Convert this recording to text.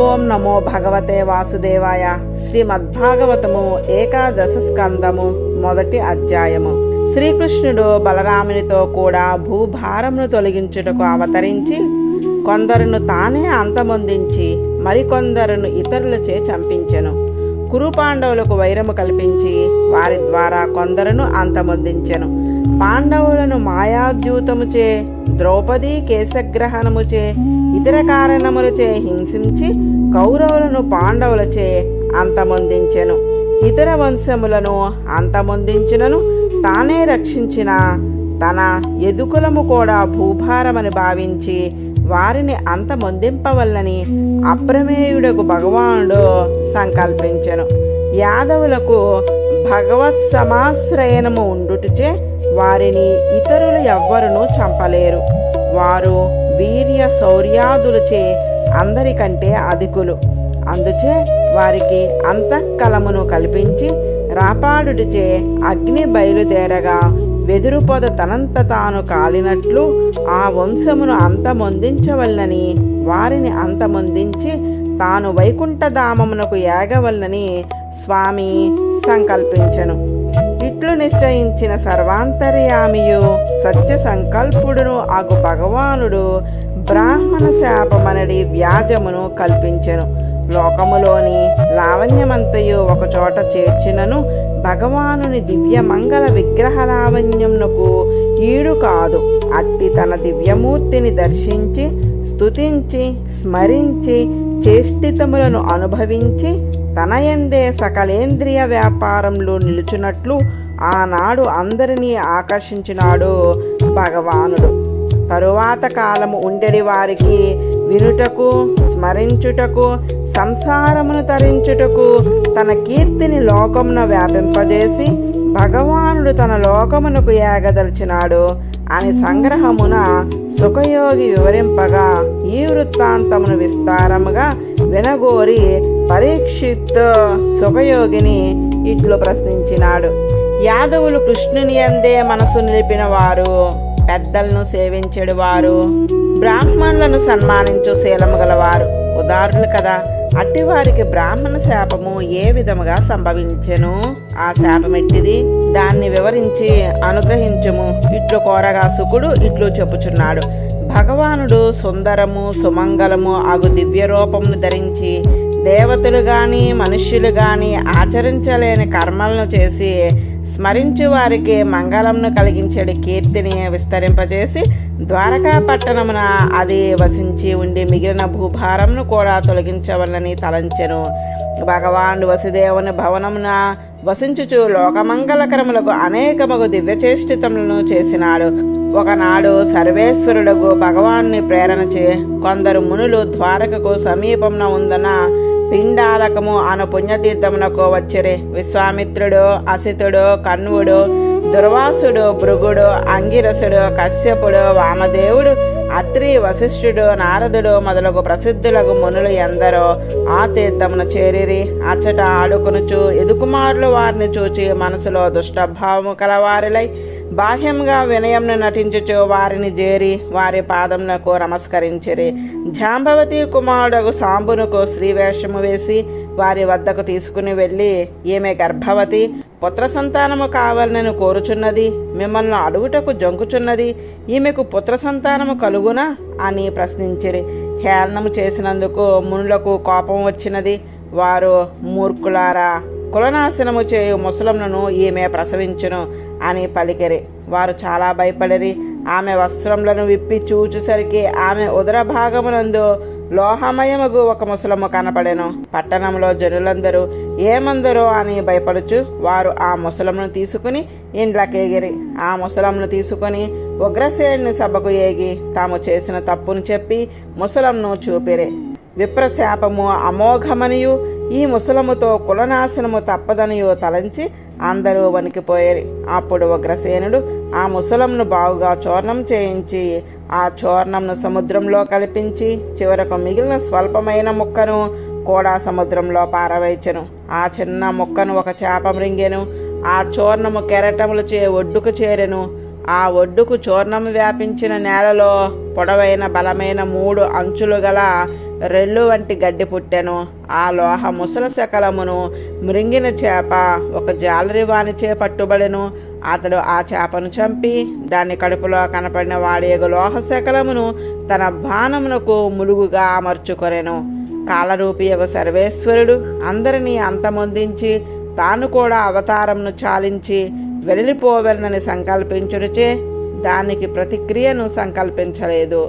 ఓం నమో భగవతే వాసుదేవాయ. శ్రీమద్భాగవతము ఏకాదశ స్కందము మొదటి అధ్యాయము. శ్రీకృష్ణుడు బలరామునితో కూడా భూభారమును తొలగించుటకు అవతరించి కొందరును తానే అంతమొందించి మరికొందరును ఇతరులచే చంపించెను. కురుపాండవులకు వైరము కల్పించి వారి ద్వారా కొందరును అంతమొందించెను. పాండవులను మాయాద్యూతముచే, ద్రౌపదీ కేశగ్రహణముచే, ఇతర కారణములచే హింసించి కౌరవులను పాండవులచే అంతమొందించెను. ఇతర వంశములను అంతమొందించినను తానే రక్షించిన తన యదుకులము కూడా భూభారమని భావించి వారిని అంతమొందింపవల్లని అప్రమేయుడకు భగవానుడు సంకల్పించెను. యాదవులకు భగవత్ సమాశ్రయనము ఉండుటచే వారిని ఇతరులు ఎవ్వరునూ చంపలేరు. వారు వీర్య శౌర్యాదులచే అందరికంటే అధికులు. అందుచే వారికి అంతఃకలమును కల్పించి రాపాడుటచే అగ్ని బయలుదేరగా వెదురు పొద తనంత తాను కాలినట్లు ఆ వంశమును అంతమొందించవల్లని వారిని అంతమొందించి తాను వైకుంఠధామమునకు ఏగవల్లని స్వామి సంకల్పించెను. ఇట్లు నిశ్చయించిన సర్వాంతర్యామియు సత్య సంకల్పుడును అగు భగవానుడు బ్రాహ్మణ శాపమనడి వ్యాజమును కల్పించెను. లోకములోని లావణ్యమంతయు ఒకచోట చేర్చినను భగవానుని దివ్యమంగళ విగ్రహ లావణ్యమునకు ఈడు కాదు. అట్టి తన దివ్యమూర్తిని దర్శించి స్తుతించి స్మరించి చేష్టితములను అనుభవించి తనయందే సకలేంద్రియ వ్యాపారంలో నిలుచున్నట్లు ఆనాడు అందరినీ ఆకర్షించినాడు భగవానుడు. తరువాత కాలము ఉండెడి వారికి వినుటకు, స్మరించుటకు, సంసారమును తరించుటకు తన కీర్తిని లోకమున వ్యాపింపజేసి భగవానుడు తన లోకమునకు ఏగదలిచినాడు అని సంగ్రహమున సుఖయోగి వివరింపగా ఈ వృత్తాంతమును విస్తారముగా వినగోరి పరీక్షిత్ సుఖయోగిని ఇట్లు ప్రశ్నించినాడు. యాదవులు కృష్ణుని యందే మనసు నిలిపిన వారు, పెద్దలను సేవించెడు వారు, బ్రాహ్మణులను సన్మానించు శీలము గలవారు, ఉదారులు కదా. అట్టివారికి బ్రాహ్మణ శాపము ఏ విధముగా సంభవించెను? ఆ శాపమెట్టిది? దాన్ని వివరించి అనుగ్రహించుము. ఇట్లు కోరగా సుకుడు ఇట్లు చెప్పుచున్నాడు. భగవానుడు సుందరము సుమంగళము అగు దివ్య రూపమును ధరించి దేవతలు గాని మనుష్యులు గాని ఆచరించలేని కర్మలను చేసి స్మరించు వారికి మంగళంను కలిగించడి కీర్తిని విస్తరింపజేసి ద్వారకా పట్టణమున అది వసించి ఉండి మిగిలిన భూభారంను కూడా తొలగించవలని తలంచెను. భగవానుడు వసుదేవుని భవనమున వసించుచు లోకమంగళకరములకు అనేకమగు దివ్యచేష్టితములను చేసినాడు. ఒకనాడు సర్వేశ్వరుడగు భగవాన్ని ప్రేరణచే కొందరు మునులు ద్వారకకు సమీపమున ఉందన పిండాలకము అను పుణ్యతీర్థమునకు వచ్చిరి. విశ్వామిత్రుడు, అసితుడు, కణ్వుడు, దుర్వాసుడు, భృగుడు, అంగిరసుడు, కశ్యపుడు, వామదేవుడు, అత్రి, వశిష్ఠుడు, నారదుడు మొదలగు ప్రసిద్ధులకు మునులు ఎందరో ఆ తీర్థమును చేరిరి. అచ్చట ఆడుకొనుచు ఎదుకుమారులు వారిని చూచి మనసులో దుష్టభావము కలవారిలై బాహ్యంగా వినయంను నటించుచు వారిని చేరి వారి పాదమునకు నమస్కరించిరి. జాంబవతి కుమారుడు సాంబునకు శ్రీవేషము వేసి వారి వద్దకు తీసుకుని వెళ్ళి, ఈమె గర్భవతి, పుత్ర సంతానము కావాలని కోరుచున్నది, మిమ్మల్ని అడుగుటకు జంకుచున్నది, ఈమెకు పుత్ర సంతానము కలుగునా అని ప్రశ్నించిరి. హేళనము చేసినందుకు మునులకు కోపం వచ్చినది. వారు, మూర్ఖులారా, కులనాశనము చేయు ముసలమును ఈమె ప్రసవించును అని పలికిరి. వారు చాలా భయపడిరి. ఆమె వస్త్రములను విప్పి చూచుసరికి ఆమె ఉదర భాగమునందు లోహమయముగు ఒక ముసలము కనపడెను. పట్టణంలో జనులందరూ ఏమందరో అని భయపడుచు వారు ఆ ముసలమును తీసుకుని ఇండ్లకేగిరి. ఆ ముసలమును తీసుకుని ఉగ్రసేనుని సభకు ఏగి తాము చేసిన తప్పును చెప్పి ముసలమును చూపిరి. విప్రశాపము అమోఘమనియు ఈ ముసలముతో కులనాశనము తప్పదనియో తలంచి అందరూ వణికిపోయారు. అప్పుడు ఉగ్రసేనుడు ఆ ముసలంను బాగుగా చూర్ణం చేయించి ఆ చూర్ణంను సముద్రంలో కలిపించి చివరకు మిగిలిన స్వల్పమైన ముక్కను కూడా సముద్రంలో పారవేచెను. ఆ చిన్న ముక్కను ఒక చేప మృంగెను. ఆ చూర్ణము కెరటములచే ఒడ్డుకు చేరెను. ఆ ఒడ్డుకు చూర్ణము వ్యాపించిన నేలలో పొడవైన బలమైన 3 అంచులు గల రెల్లు వంటి గడ్డి పుట్టెను. ఆ లోహ ముసల శకలమును మృంగిన చేప ఒక జాలరివానిచే పట్టుబడెను. అతడు ఆ చేపను చంపి దాని కడుపులో కనపడిన వాడేగు లోహ శకలమును తన బాణమునకు ములుగుగా అమర్చుకొనెను. కాలరూపియగు సర్వేశ్వరుడు అందరినీ అంతమొందించి తాను కూడా అవతారమును చాలించి వెళ్ళిపోవెనని సంకల్పించుటచే దానికి ప్రతిక్రియను సంకల్పించలేదు.